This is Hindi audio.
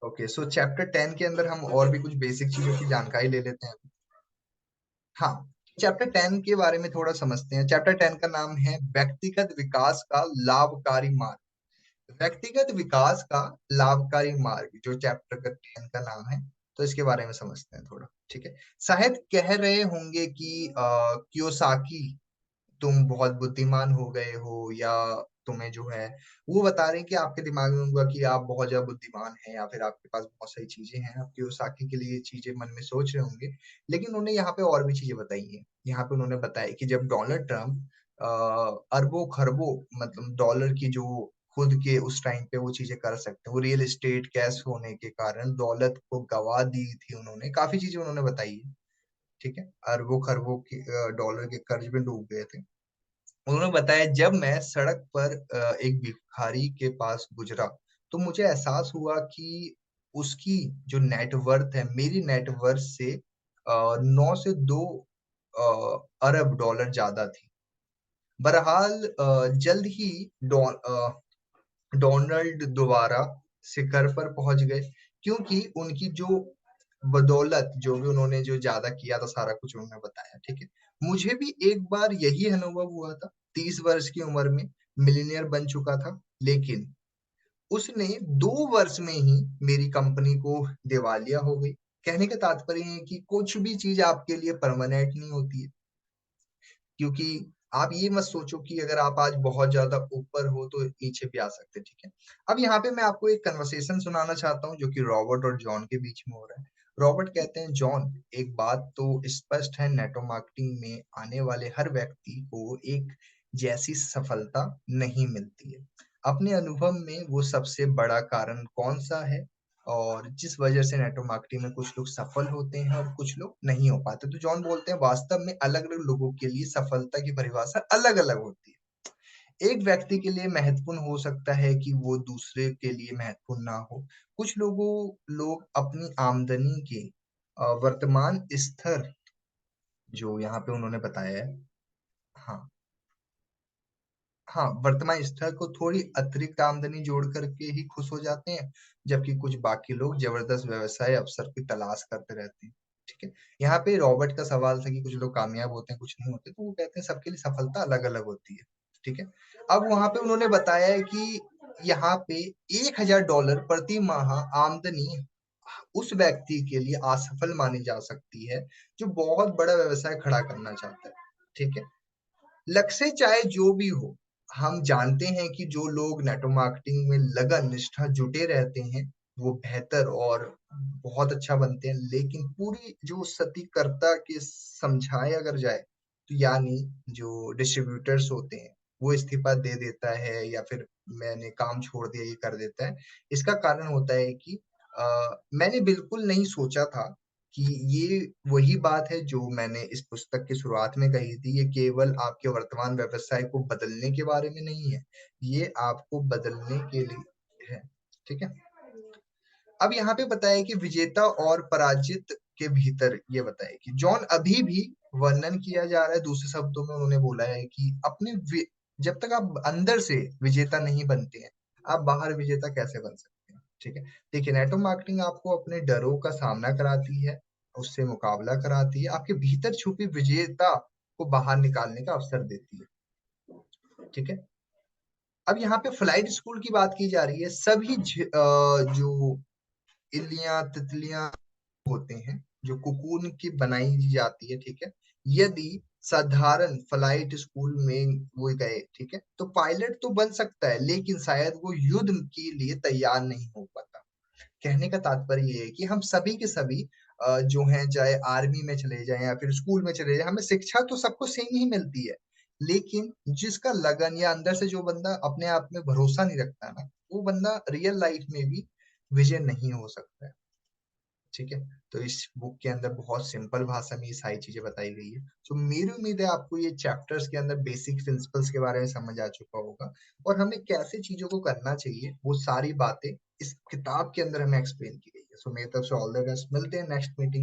ओके, सो चैप्टर 10 के अंदर हम और भी कुछ बेसिक चीजों की जानकारी ले लेते हैं। हाँ, चैप्टर 10 के बारे में थोड़ा समझते हैं। चैप्टर 10 का नाम है व्यक्तिगत विकास का लाभकारी मार्ग। व्यक्तिगत विकास का लाभकारी मार्ग जो चैप्टर का 10 का नाम है, तो इसके बारे में समझते हैं थोड़ा। ठीक है, शायद कह रहे होंगे कि कियोसाकी तुम बहुत बुद्धिमान हो गए हो, या तुम्हें जो है वो बता रहे हैं कि आपके दिमाग में होगा कि आप बहुत ज्यादा बुद्धिमान हैं, या फिर आपके पास बहुत सारी चीजें हैं, आप कियोसाकी के लिए ये चीजें मन में सोच रहे होंगे। लेकिन उन्होंने यहाँ पे और भी चीजें बताई हैं। यहाँ पे उन्होंने बताया कि जब डोनाल्ड ट्रम्प अरबों खरबों मतलब डॉलर की जो खुद के उस टाइम पे वो चीजें कर सकते हैं, वो रियल एस्टेट कैश होने के कारण दौलत को गवा दी थी, उन्होंने काफी चीजें उन्होंने बताई है। ठीक है, अरबों खरबों की डॉलर के कर्ज में डूब गए थे। उन्होंने बताया जब मैं सड़क पर एक भिखारी के पास गुजरा, तो मुझे एहसास हुआ कि उसकी जो नेटवर्थ है मेरी नेटवर्थ से 9 से 2 अरब डॉलर ज्यादा थी। बहरहाल जल्द ही डोनाल्ड दोबारा शिखर पर पहुंच गए, क्योंकि उनकी जो बदौलत जो भी उन्होंने जो ज्यादा किया था सारा कुछ उन्होंने बताया। ठीक है, मुझे भी एक बार यही अनुभव हुआ था। 30 वर्ष की उम्र में मिलीनियर बन चुका था, लेकिन उसने 2 वर्ष में ही मेरी कंपनी को दिवालिया हो गई। कहने का तात्पर्य है कि कुछ भी चीज आपके लिए परमानेंट नहीं होती है, क्योंकि आप ये मत सोचो कि अगर आप आज बहुत ज्यादा ऊपर हो तो नीचे भी आ सकते हैं। ठीक है, अब यहाँ पे मैं आपको एक कन्वर्सेशन सुनाना चाहता हूँ जो कि रॉबर्ट और जॉन के बीच में हो रहा है। रॉबर्ट कहते हैं, जॉन, एक बात तो स्पष्ट है, नेटवर्क मार्केटिंग में आने वाले हर व्यक्ति को एक जैसी सफलता नहीं मिलती है। अपने अनुभव में वो सबसे बड़ा कारण कौन सा है, और जिस वजह से नेटवर्क मार्केटिंग में कुछ लोग सफल होते हैं और कुछ लोग नहीं हो पाते? तो जॉन बोलते हैं, वास्तव में अलग अलग लोगों के लिए सफलता की परिभाषा अलग अलग होती है। एक व्यक्ति के लिए महत्वपूर्ण हो सकता है कि वो दूसरे के लिए महत्वपूर्ण ना हो। कुछ लोग अपनी आमदनी के वर्तमान स्तर, जो यहाँ पे उन्होंने बताया है, हाँ हाँ, वर्तमान स्तर को थोड़ी अतिरिक्त आमदनी जोड़ करके ही खुश हो जाते हैं, जबकि कुछ बाकी लोग जबरदस्त व्यवसाय अवसर की तलाश करते रहते हैं। ठीक है, यहाँ पे रॉबर्ट का सवाल था कि कुछ लोग कामयाब होते हैं, कुछ नहीं होते, तो वो कहते हैं सबके लिए सफलता अलग अलग होती है। ठीक है, अब वहां पे उन्होंने बताया है कि यहाँ पे $1000 प्रति माह आमदनी उस व्यक्ति के लिए असफल मानी जा सकती है जो बहुत बड़ा व्यवसाय खड़ा करना चाहता है। ठीक है, लक्ष्य चाहे जो भी हो, हम जानते हैं कि जो लोग नेटवर्क मार्केटिंग में लगन निष्ठा जुटे रहते हैं, वो बेहतर और बहुत अच्छा बनते हैं। लेकिन पूरी जो सटीकता के समझाए अगर जाए, तो यानी जो डिस्ट्रीब्यूटर्स होते हैं, वो इस्तीफा दे देता है या फिर मैंने काम छोड़ दिया ये कर देता है। इसका कारण होता है कि मैंने बिल्कुल नहीं सोचा था कि ये वही बात है जो मैंने इस पुस्तक की शुरुआत में कही थी। ये केवल आपके वर्तमान व्यवसाय को बदलने के बारे में नहीं है, ये आपको बदलने के लिए है। ठीक है, अब यहाँ पे बताया कि विजेता और पराजित के भीतर ये बताया कि जॉन अभी भी वर्णन किया जा रहा है। दूसरे शब्दों में उन्होंने बोला है कि जब तक आप अंदर से विजेता नहीं बनते हैं, आप बाहर विजेता कैसे बन सकते हैं? ठीक है, देखिए, नेटवर्क मार्केटिंग आपको अपने डरों का सामना कराती है, उससे मुकाबला कराती है, आपके भीतर छुपी विजेता को बाहर निकालने का अवसर देती है। ठीक है, अब यहाँ पे फ्लाइट स्कूल की बात की जा रही है। सभी जो इल्लियां तितलियां होते हैं, जो कुकून की बनाई जाती है। ठीक है, यदि साधारण फ्लाइट स्कूल में वो गए, ठीक है, तो पायलट तो बन सकता है, लेकिन शायद वो युद्ध के लिए तैयार नहीं हो पाता। कहने का तात्पर्य ये है कि हम सभी के सभी जो हैं, चाहे आर्मी में चले जाएं या फिर स्कूल में चले जाएं, हमें शिक्षा तो सबको सेम ही मिलती है। लेकिन जिसका लगन या अंदर से जो बंदा अपने आप में भरोसा नहीं रखता ना, वो बंदा रियल लाइफ में भी विजय नहीं हो सकता है। ठीक है, तो इस बुक के अंदर बहुत सिंपल भाषा में ये सारी चीजें बताई गई है। तो मेरी उम्मीद है आपको ये चैप्टर्स के अंदर बेसिक प्रिंसिपल्स के बारे में समझ आ चुका होगा, और हमें कैसे चीजों को करना चाहिए वो सारी बातें इस किताब के अंदर हमें एक्सप्लेन की गई है। सो मेरी तरफ से ऑल द बेस्ट, मिलते हैं नेक्स्ट मीटिंग।